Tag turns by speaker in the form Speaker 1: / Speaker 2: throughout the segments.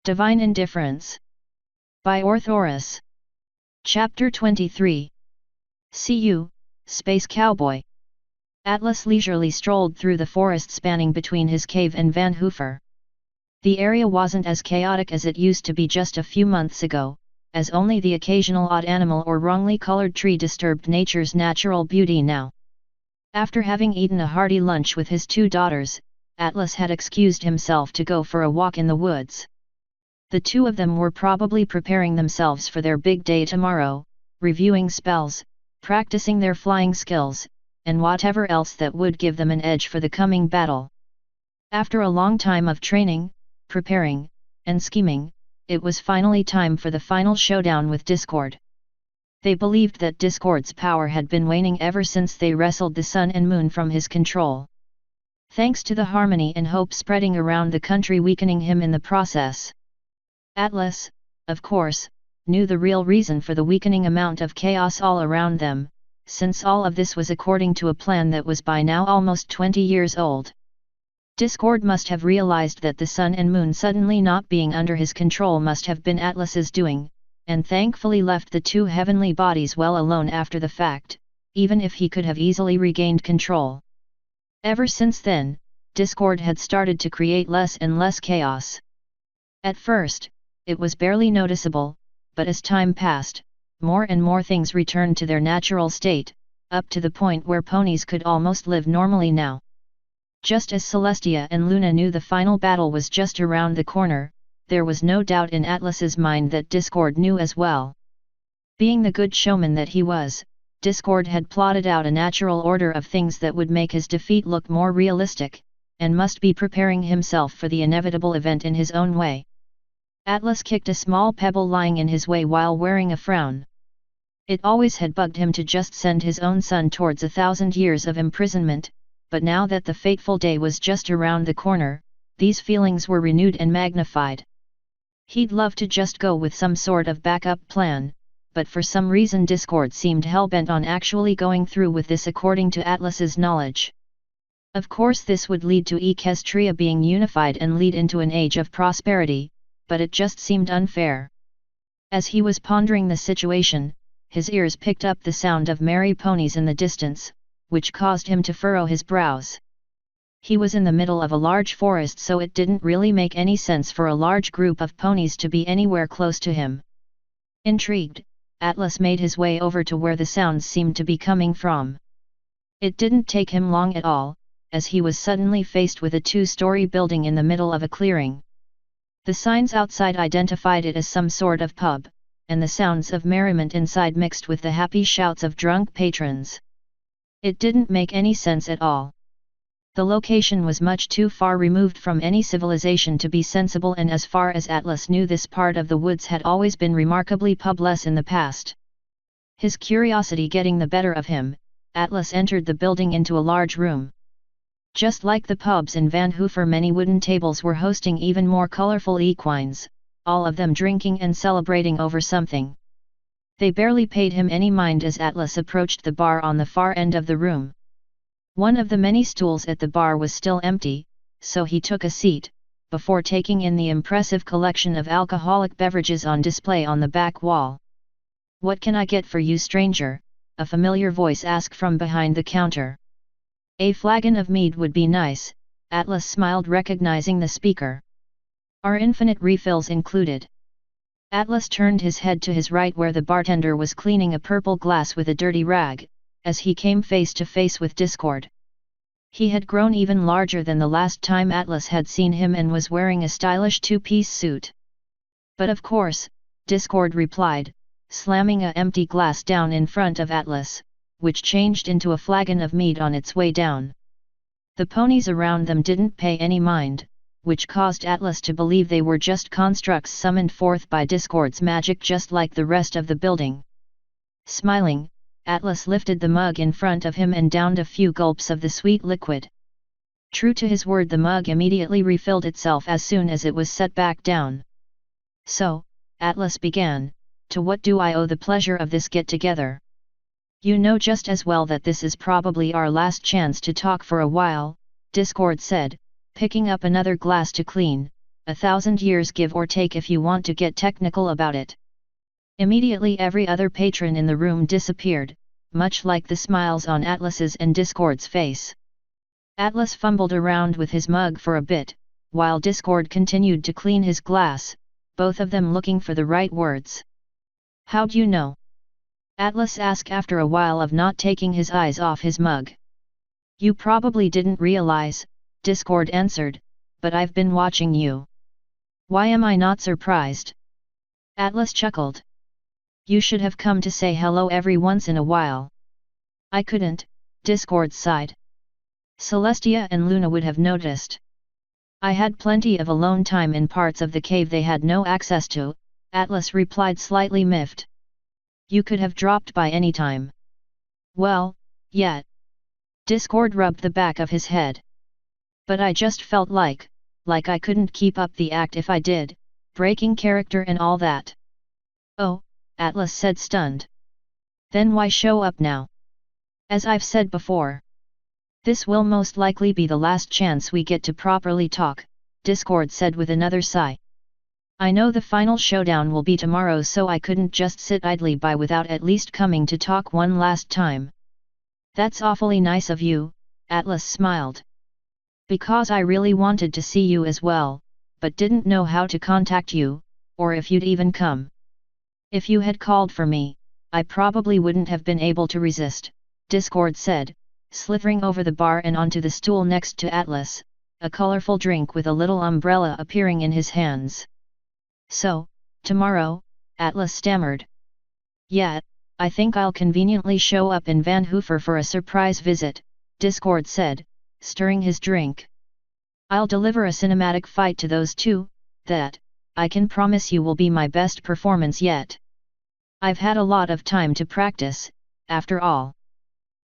Speaker 1: Divine Indifference. By Orthoris. Chapter 23. See you, Space Cowboy. Atlas leisurely strolled through the forest spanning between his cave and Van Hoofer. The area wasn't as chaotic as it used to be just a few months ago, as only the occasional odd animal or wrongly colored tree disturbed nature's natural beauty now. After having eaten a hearty lunch with his two daughters, Atlas had excused himself to go for a walk in the woods. The two of them were probably preparing themselves for their big day tomorrow, reviewing spells, practicing their flying skills, and whatever else that would give them an edge for the coming battle. After a long time of training, preparing, and scheming, it was finally time for the final showdown with Discord. They believed that Discord's power had been waning ever since they wrestled the sun and moon from his control. Thanks to the harmony and hope spreading around the country, weakening him in the process. Atlas, of course, knew the real reason for the weakening amount of chaos all around them, since all of this was according to a plan that was by now almost 20 years old. Discord must have realized that the sun and moon suddenly not being under his control must have been Atlas's doing, and thankfully left the two heavenly bodies well alone after the fact, even if he could have easily regained control. Ever since then, Discord had started to create less and less chaos. At first, it was barely noticeable, but as time passed, more and more things returned to their natural state, up to the point where ponies could almost live normally now. Just as Celestia and Luna knew the final battle was just around the corner, there was no doubt in Atlas's mind that Discord knew as well. Being the good showman that he was, Discord had plotted out a natural order of things that would make his defeat look more realistic, and must be preparing himself for the inevitable event in his own way. Atlas kicked a small pebble lying in his way while wearing a frown. It always had bugged him to just send his own son towards 1,000 years of imprisonment, but now that the fateful day was just around the corner, these feelings were renewed and magnified. He'd love to just go with some sort of backup plan, but for some reason Discord seemed hell-bent on actually going through with this according to Atlas's knowledge. Of course this would lead to Equestria being unified and lead into an age of prosperity, but it just seemed unfair. As he was pondering the situation, his ears picked up the sound of merry ponies in the distance, which caused him to furrow his brows. He was in the middle of a large forest, so it didn't really make any sense for a large group of ponies to be anywhere close to him. Intrigued, Atlas made his way over to where the sounds seemed to be coming from. It didn't take him long at all, as he was suddenly faced with a two-story building in the middle of a clearing. The signs outside identified it as some sort of pub, and the sounds of merriment inside mixed with the happy shouts of drunk patrons. It didn't make any sense at all. The location was much too far removed from any civilization to be sensible, and as far as Atlas knew, this part of the woods had always been remarkably publess in the past. His curiosity getting the better of him, Atlas entered the building into a large room. Just like the pubs in Van Hoofer, many wooden tables were hosting even more colorful equines, all of them drinking and celebrating over something. They barely paid him any mind as Atlas approached the bar on the far end of the room. One of the many stools at the bar was still empty, so he took a seat, before taking in the impressive collection of alcoholic beverages on display on the back wall. "What can I get for you, stranger?" a familiar voice asked from behind the counter. "A flagon of mead would be nice," Atlas smiled, recognizing the speaker. "Are infinite refills included?" Atlas turned his head to his right where the bartender was cleaning a purple glass with a dirty rag, as he came face to face with Discord. He had grown even larger than the last time Atlas had seen him and was wearing a stylish two-piece suit. "But of course," Discord replied, slamming an empty glass down in front of Atlas, which changed into a flagon of mead on its way down. The ponies around them didn't pay any mind, which caused Atlas to believe they were just constructs summoned forth by Discord's magic, just like the rest of the building. Smiling, Atlas lifted the mug in front of him and downed a few gulps of the sweet liquid. True to his word, the mug immediately refilled itself as soon as it was set back down. "So," Atlas began, "to what do I owe the pleasure of this get-together? You know just as well that this is probably our last chance to talk for a while," Discord said, picking up another glass to clean, 1,000 years give or take if you want to get technical about it. Immediately every other patron in the room disappeared, much like the smiles on Atlas's and Discord's face. Atlas fumbled around with his mug for a bit, while Discord continued to clean his glass, both of them looking for the right words. "How'd you know?" Atlas asked after a while of not taking his eyes off his mug. "You probably didn't realize," Discord answered, "but I've been watching you." "Why am I not surprised?" Atlas chuckled. "You should have come to say hello every once in a while." "I couldn't," Discord sighed. "Celestia and Luna would have noticed. I had plenty of alone time in parts of the cave they had no access to," Atlas replied slightly miffed. "You could have dropped by any time." "Well, yeah." Discord rubbed the back of his head. "But I just felt like I couldn't keep up the act if I did, breaking character and all that." "Oh," Atlas said stunned. "Then why show up now?" "As I've said before. This will most likely be the last chance we get to properly talk," Discord said with another sigh. "I know the final showdown will be tomorrow, so I couldn't just sit idly by without at least coming to talk one last time." "That's awfully nice of you," Atlas smiled. "Because I really wanted to see you as well, but didn't know how to contact you, or if you'd even come. If you had called for me, I probably wouldn't have been able to resist," Discord said, slithering over the bar and onto the stool next to Atlas, a colorful drink with a little umbrella appearing in his hands. "So, tomorrow," Atlas stammered. "Yeah, I think I'll conveniently show up in Vancouver for a surprise visit," Discord said, stirring his drink. "I'll deliver a cinematic fight to those two, that, I can promise you will be my best performance yet. I've had a lot of time to practice, after all."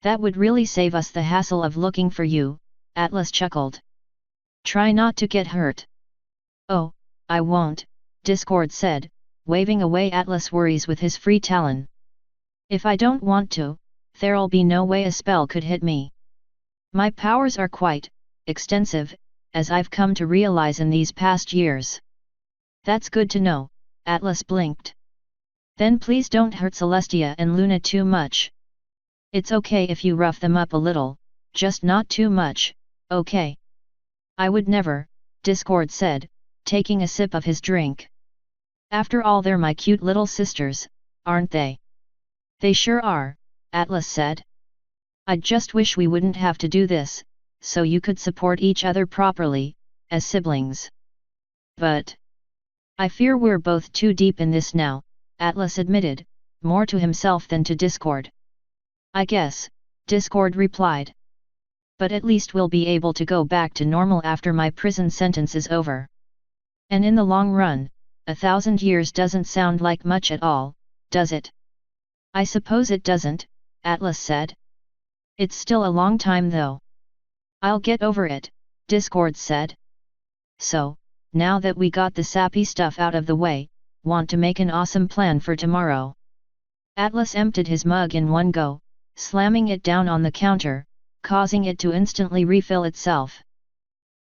Speaker 1: "That would really save us the hassle of looking for you," Atlas chuckled. "Try not to get hurt." "Oh, I won't," Discord said, waving away Atlas' worries with his free talon. "If I don't want to, there'll be no way a spell could hit me. My powers are quite extensive, as I've come to realize in these past years." "That's good to know," Atlas blinked. "Then please don't hurt Celestia and Luna too much." "It's okay if you rough them up a little, just not too much, okay?" "I would never," Discord said, taking a sip of his drink. "After all, they're my cute little sisters, aren't they?" "They sure are," Atlas said. "I just wish we wouldn't have to do this, so you could support each other properly, as siblings. But I fear we're both too deep in this now," Atlas admitted, more to himself than to Discord. "I guess," Discord replied. "But at least we'll be able to go back to normal after my prison sentence is over. And in the long run, 1,000 years doesn't sound like much at all, does it?" "I suppose it doesn't," Atlas said. "It's still a long time though." "I'll get over it," Discord said. "So, now that we got the sappy stuff out of the way, want to make an awesome plan for tomorrow?" Atlas emptied his mug in one go, slamming it down on the counter, causing it to instantly refill itself.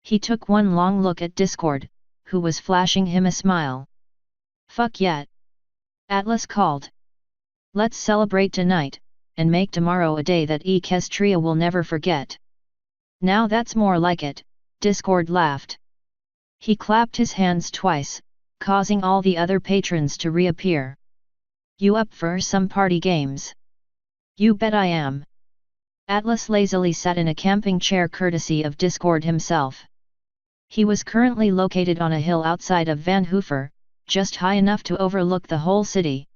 Speaker 1: He took one long look at Discord, who was flashing him a smile. "Fuck yeah!" Atlas called. "Let's celebrate tonight, and make tomorrow a day that Equestria will never forget." "Now that's more like it," Discord laughed. He clapped his hands twice, causing all the other patrons to reappear. "You up for some party games?" "You bet I am." Atlas lazily sat in a camping chair courtesy of Discord himself. He was currently located on a hill outside of Vancouver, just high enough to overlook the whole city.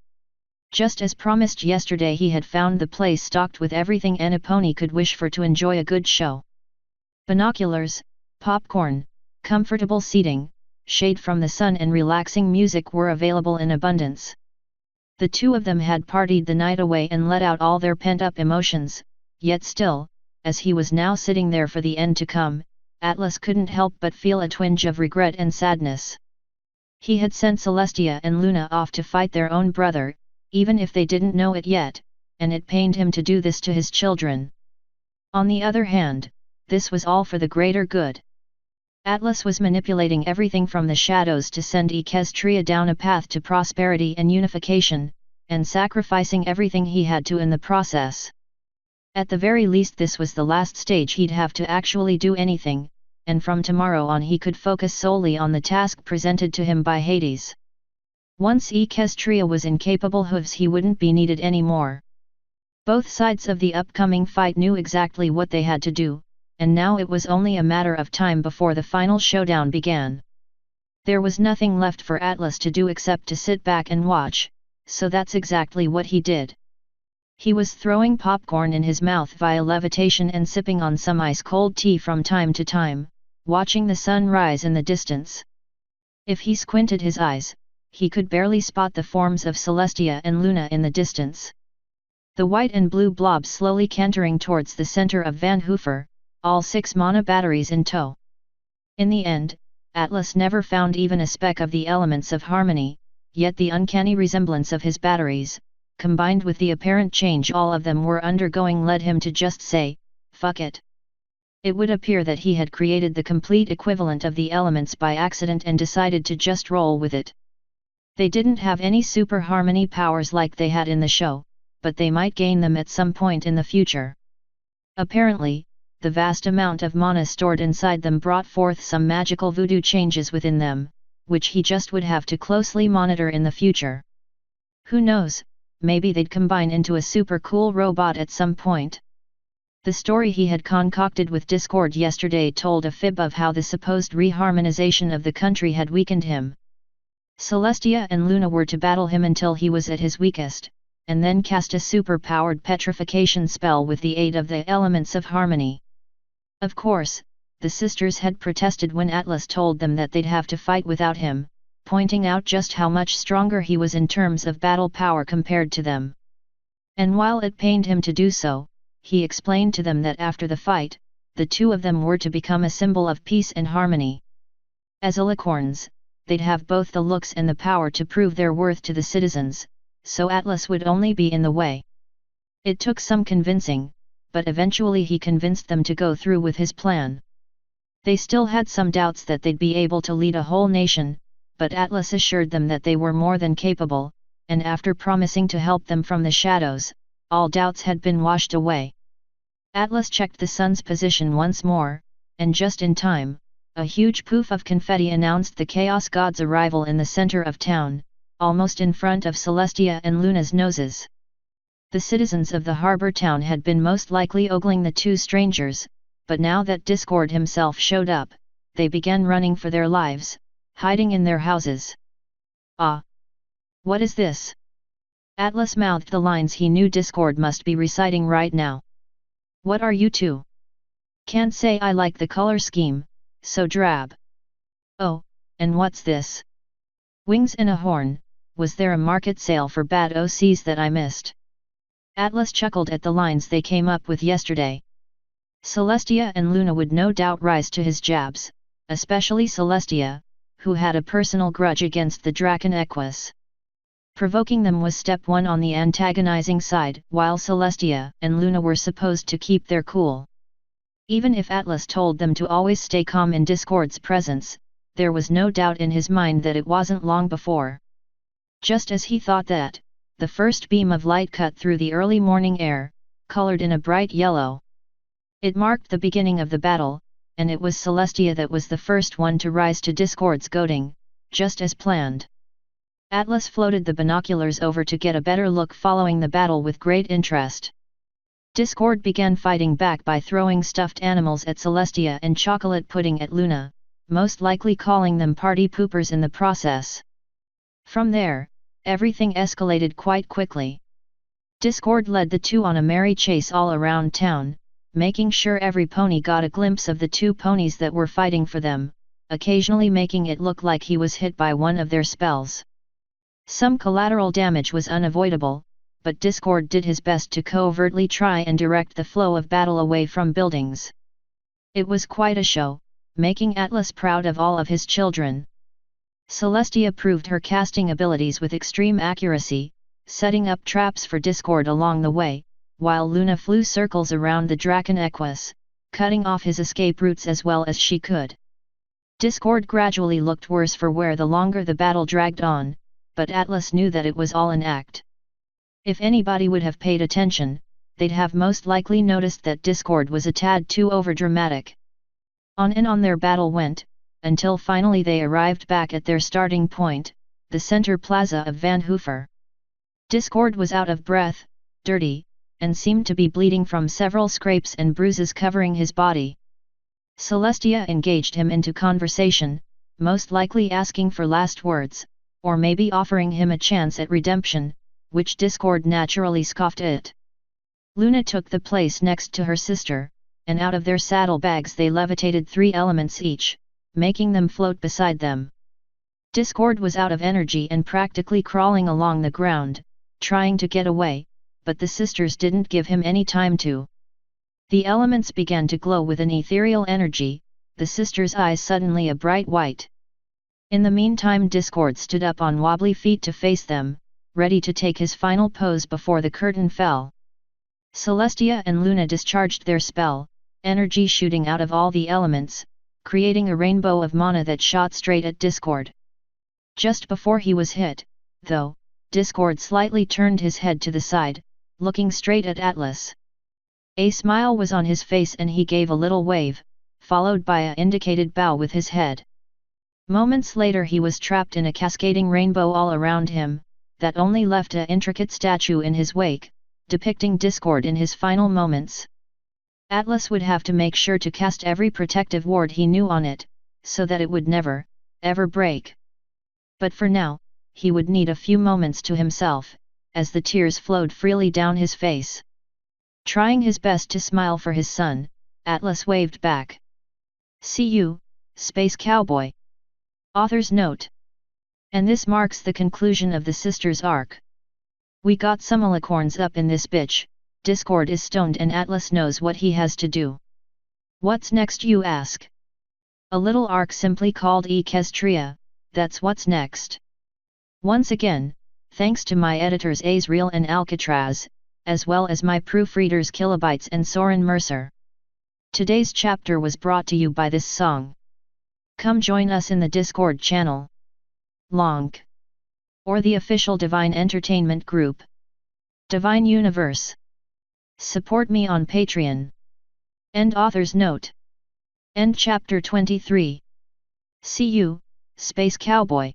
Speaker 1: Just as promised yesterday, he had found the place stocked with everything any pony could wish for to enjoy a good show. Binoculars, popcorn, comfortable seating, shade from the sun and relaxing music were available in abundance. The two of them had partied the night away and let out all their pent-up emotions, yet still, as he was now sitting there for the end to come, Atlas couldn't help but feel a twinge of regret and sadness. He had sent Celestia and Luna off to fight their own brother, even if they didn't know it yet, and it pained him to do this to his children. On the other hand, this was all for the greater good. Atlas was manipulating everything from the shadows to send Equestria down a path to prosperity and unification, and sacrificing everything he had to in the process. At the very least this was the last stage he'd have to actually do anything, and from tomorrow on he could focus solely on the task presented to him by Hades. Once Equestria was in capable hooves he wouldn't be needed anymore. Both sides of the upcoming fight knew exactly what they had to do, and now it was only a matter of time before the final showdown began. There was nothing left for Atlas to do except to sit back and watch, so that's exactly what he did. He was throwing popcorn in his mouth via levitation and sipping on some ice-cold tea from time to time, watching the sun rise in the distance. If he squinted his eyes, he could barely spot the forms of Celestia and Luna in the distance. The white and blue blobs slowly cantering towards the center of Van Hoofer, all 6 mana batteries in tow. In the end, Atlas never found even a speck of the elements of harmony, yet the uncanny resemblance of his batteries, combined with the apparent change all of them were undergoing, led him to just say, "Fuck it." It would appear that he had created the complete equivalent of the elements by accident and decided to just roll with it. They didn't have any super harmony powers like they had in the show, but they might gain them at some point in the future. Apparently, the vast amount of mana stored inside them brought forth some magical voodoo changes within them, which he just would have to closely monitor in the future. Who knows, maybe they'd combine into a super cool robot at some point. The story he had concocted with Discord yesterday told a fib of how the supposed reharmonization of the country had weakened him. Celestia and Luna were to battle him until he was at his weakest, and then cast a super-powered petrification spell with the aid of the elements of harmony. Of course, the sisters had protested when Atlas told them that they'd have to fight without him, pointing out just how much stronger he was in terms of battle power compared to them. And while it pained him to do so, he explained to them that after the fight, the two of them were to become a symbol of peace and harmony. As alicorns, they'd have both the looks and the power to prove their worth to the citizens, so Atlas would only be in the way. It took some convincing, but eventually he convinced them to go through with his plan. They still had some doubts that they'd be able to lead a whole nation, but Atlas assured them that they were more than capable, and after promising to help them from the shadows, all doubts had been washed away. Atlas checked the sun's position once more, and just in time, a huge poof of confetti announced the Chaos God's arrival in the center of town, almost in front of Celestia and Luna's noses. The citizens of the harbor town had been most likely ogling the two strangers, but now that Discord himself showed up, they began running for their lives, hiding in their houses. "Ah! What is this?" Atlas mouthed the lines he knew Discord must be reciting right now. "What are you two? Can't say I like the color scheme, so drab. Oh, and what's this? Wings and a horn, was there a market sale for bad OCs that I missed?" Atlas chuckled at the lines they came up with yesterday. Celestia and Luna would no doubt rise to his jabs, especially Celestia, who had a personal grudge against the Draken Equus. Provoking them was step 1 on the antagonizing side, while Celestia and Luna were supposed to keep their cool. Even if Atlas told them to always stay calm in Discord's presence, there was no doubt in his mind that it wasn't long before. Just as he thought that, the first beam of light cut through the early morning air, colored in a bright yellow. It marked the beginning of the battle, and it was Celestia that was the first one to rise to Discord's goading, just as planned. Atlas floated the binoculars over to get a better look following the battle with great interest. Discord began fighting back by throwing stuffed animals at Celestia and chocolate pudding at Luna, most likely calling them party poopers in the process. From there, everything escalated quite quickly. Discord led the two on a merry chase all around town, making sure every pony got a glimpse of the two ponies that were fighting for them, occasionally making it look like he was hit by one of their spells. Some collateral damage was unavoidable, but Discord did his best to covertly try and direct the flow of battle away from buildings. It was quite a show, making Atlas proud of all of his children. Celestia proved her casting abilities with extreme accuracy, setting up traps for Discord along the way, while Luna flew circles around the Draken Equus, cutting off his escape routes as well as she could. Discord gradually looked worse for wear the longer the battle dragged on, but Atlas knew that it was all an act. If anybody would have paid attention, they'd have most likely noticed that Discord was a tad too overdramatic. On and on their battle went, until finally they arrived back at their starting point, the center plaza of Van Hoover. Discord was out of breath, dirty, and seemed to be bleeding from several scrapes and bruises covering his body. Celestia engaged him into conversation, most likely asking for last words, or maybe offering him a chance at redemption, which Discord naturally scoffed at. Luna took the place next to her sister, and out of their saddlebags they levitated 3 elements each, making them float beside them. Discord was out of energy and practically crawling along the ground, trying to get away, but the sisters didn't give him any time to. The elements began to glow with an ethereal energy, the sisters' eyes suddenly a bright white. In the meantime Discord stood up on wobbly feet to face them, ready to take his final pose before the curtain fell. Celestia and Luna discharged their spell, energy shooting out of all the elements, creating a rainbow of mana that shot straight at Discord. Just before he was hit, though, Discord slightly turned his head to the side, looking straight at Atlas. A smile was on his face and he gave a little wave, followed by an indicated bow with his head. Moments later he was trapped in a cascading rainbow all around him, that only left an intricate statue in his wake, depicting Discord in his final moments. Atlas would have to make sure to cast every protective ward he knew on it, so that it would never, ever break. But for now, he would need a few moments to himself, as the tears flowed freely down his face. Trying his best to smile for his son, Atlas waved back. "See you, Space Cowboy." Author's note. And this marks the conclusion of the sisters' arc. We got some alicorns up in this bitch, Discord is stoned and Atlas knows what he has to do. What's next, you ask? A little arc simply called Equestria, that's what's next. Once again, thanks to my editors Azriel and Alcatraz, as well as my proofreaders Kilobytes and Soren Mercer. Today's chapter was brought to you by this song. Come join us in the Discord channel. Lonk. Or the official Divine Entertainment Group. Divine Universe. Support me on Patreon. End author's note. End chapter 23. See you, Space Cowboy.